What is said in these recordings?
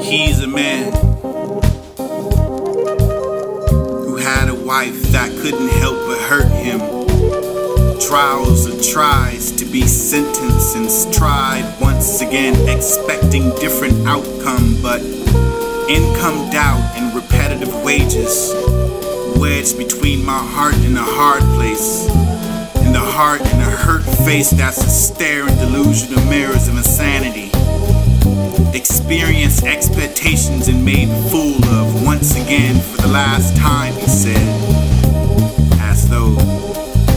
He's a man who had a wife that couldn't help but hurt him. Trials or tries to be sentenced and tried once again, expecting different outcome, but income doubt and repetitive wages wedged between my heart and a hard place, and the heart and a hurt face that's a stare and delusional mirrors of insanity. Experienced expectations and made a fool of once again for the last time, he said, as though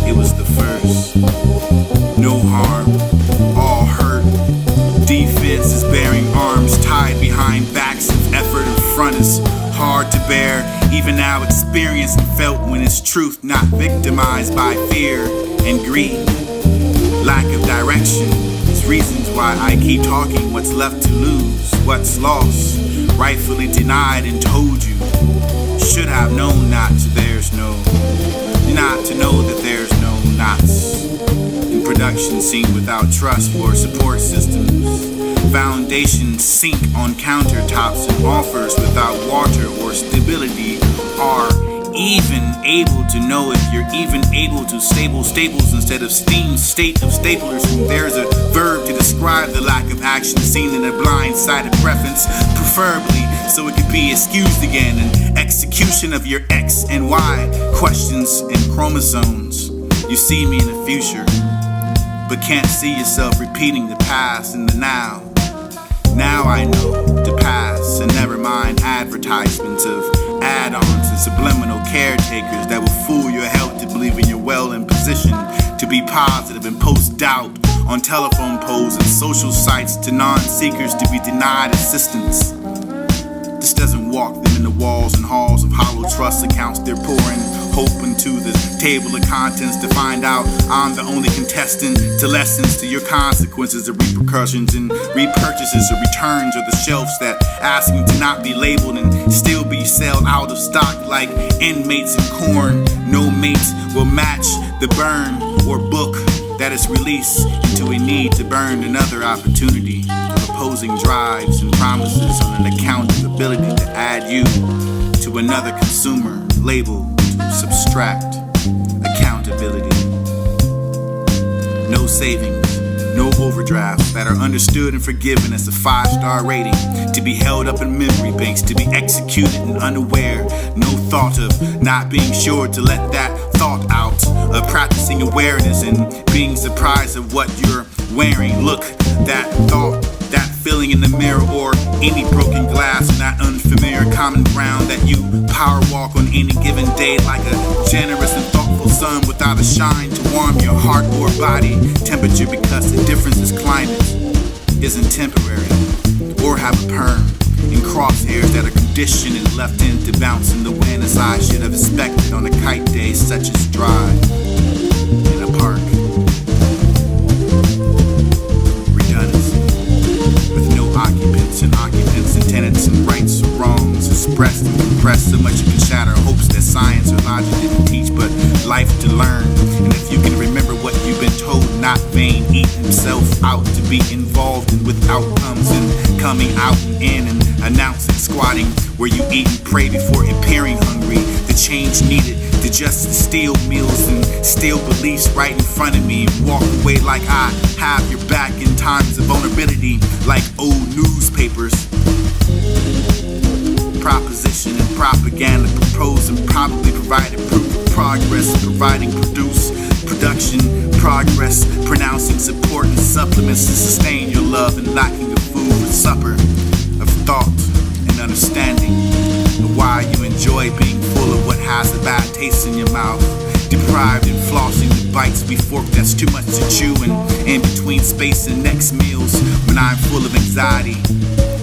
it was the first. No harm, all hurt. Defense is bearing arms tied behind backs of effort in front is hard to bear. Even now experienced and felt when it's truth, not victimized by fear and greed. Lack of direction is reasons why I keep talking. What's left to lose, what's lost, rightfully denied and told you. Should have known not to know that there's no knots. In production scene without trust or support systems. Foundations sink on countertops and offers without water or stability are even able to know if you're even able to stable staples instead of steam state of staplers. And there's a verb to describe the lack of action seen in a blind-sided preference, preferably so it could be excused again. An execution of your X and Y questions and chromosomes. You see me in the future, but can't see yourself repeating the past in the now. Now I know the past, and never mind advertisements of add-ons and subliminal caretakers that will fool your health to believing you're well in position to be positive and post doubt on telephone poles and social sites to non-seekers to be denied assistance. This doesn't walk them in the walls and halls of hollow trust accounts. They're pouring hope into the table of contents to find out I'm the only contestant to lessons to your consequences of repercussions and repurchases or returns or the shelves that asking to not be labeled and still be sold out of stock like inmates and corn. No mates will match the burn or book that is released into a need to burn another opportunity of opposing drives and promises on an account of ability to add you to another consumer label to subtract accountability. No savings, no overdrafts that are understood and forgiven as a 5-star rating, to be held up in memory banks, to be executed and unaware. No thought of not being sure to let that thought out, of practicing awareness and being surprised of what you're wearing. Look, that thought, that feeling in the mirror or any broken glass and that unfamiliar common ground that you power walk on any given day like a generous and thoughtful sun without a shine to warm your heart or body temperature, because the difference is climate isn't temporary or have a perm in crosshairs that are conditioned and left in to bounce in the wind as I should have expected on a kite day such as drive in a park. Occupants and tenants and rights or wrongs expressed and compressed so much you can shatter hopes that science or logic didn't teach, but life to learn. And if you can remember what you've been told, not vain, eat himself out to be involved in with outcomes and coming out and in and announcing squatting where you eat and pray before appearing hungry. The change needed to just steal meals and steal beliefs right in front of me and walk away like I have your back in times of vulnerability, like old newspapers. Proposition and propaganda propose and probably provided proof of progress, providing production progress, pronouncing support and supplements to sustain your love and lacking of food for supper, of thought and understanding of why you enjoy being full of what has a bad taste in your mouth, deprived and flossing the bites we fork that's too much to chew, and in between space and next meals when I'm full of anxiety.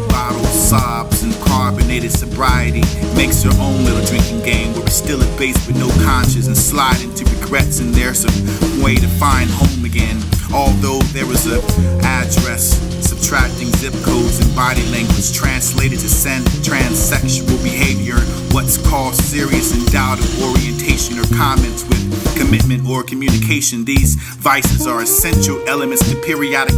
Bottled sobs and carbonated sobriety makes your own little drinking game where we're still at base with no conscience and slide into regrets, and there's some way to find home again. Although there was a address subtracting zip codes and body language translated to transsexual behavior, what's called serious and doubted orientation or comments with commitment or communication. These vices are essential elements to periodic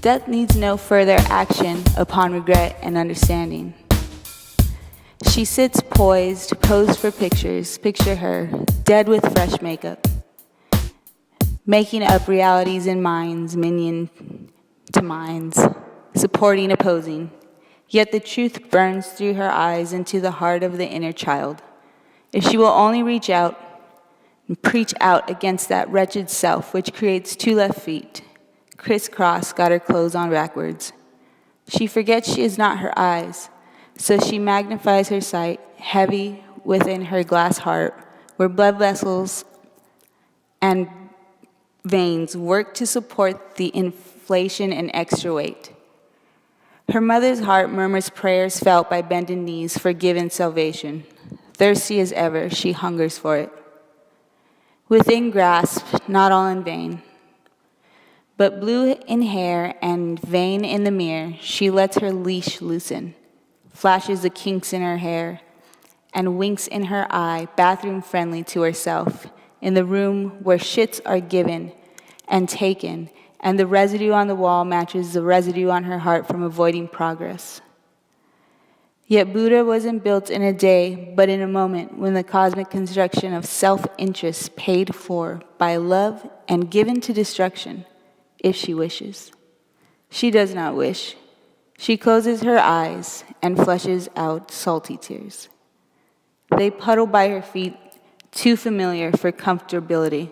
Death needs no further action upon regret and understanding. She sits poised, posed for pictures. Picture her, dead with fresh makeup, making up realities in minds, minion to minds, supporting, opposing. Yet the truth burns through her eyes into the heart of the inner child. If she will only reach out and preach out against that wretched self which creates two left feet, crisscross, got her clothes on backwards. She forgets she is not her eyes, so she magnifies her sight, heavy within her glass heart, where blood vessels and veins work to support the inflation and extra weight. Her mother's heart murmurs prayers felt by bended knees for given salvation. Thirsty as ever, she hungers for it. Within grasp, not all in vain, but blue in hair and vein in the mirror, she lets her leash loosen, flashes the kinks in her hair, and winks in her eye, bathroom friendly to herself, in the room where shits are given and taken, and the residue on the wall matches the residue on her heart from avoiding progress. Yet Buddha wasn't built in a day, but in a moment when the cosmic construction of self-interest paid for by love and given to destruction, if she wishes. She does not wish. She closes her eyes and flushes out salty tears. They puddle by her feet, too familiar for comfortability.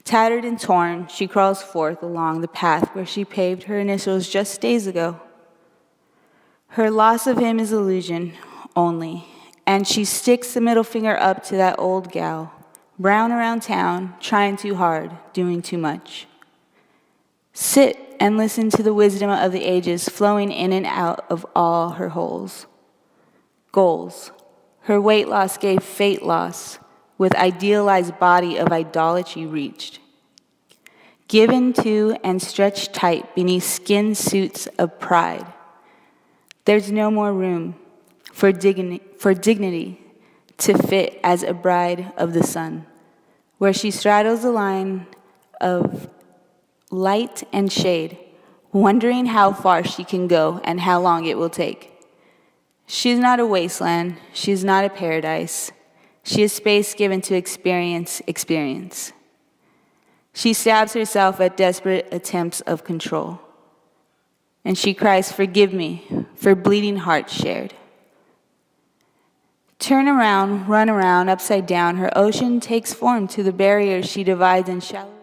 Tattered and torn, she crawls forth along the path where she paved her initials just days ago. Her loss of him is illusion only, and she sticks the middle finger up to that old gal, brown around town, trying too hard, doing too much. Sit and listen to the wisdom of the ages flowing in and out of all her holes. Goals. Her weight loss gave fate loss, with idealized body of idolatry reached. Given to and stretched tight beneath skin suits of pride. There's no more room for dignity to fit as a bride of the sun, where she straddles the line of light and shade, wondering how far she can go and how long it will take. She's not a wasteland, she's not a paradise. She is space given to experience. She stabs herself at desperate attempts of control. And she cries, "Forgive me for bleeding hearts shared." Turn around, run around, upside down, her ocean takes form to the barriers she divides in shallow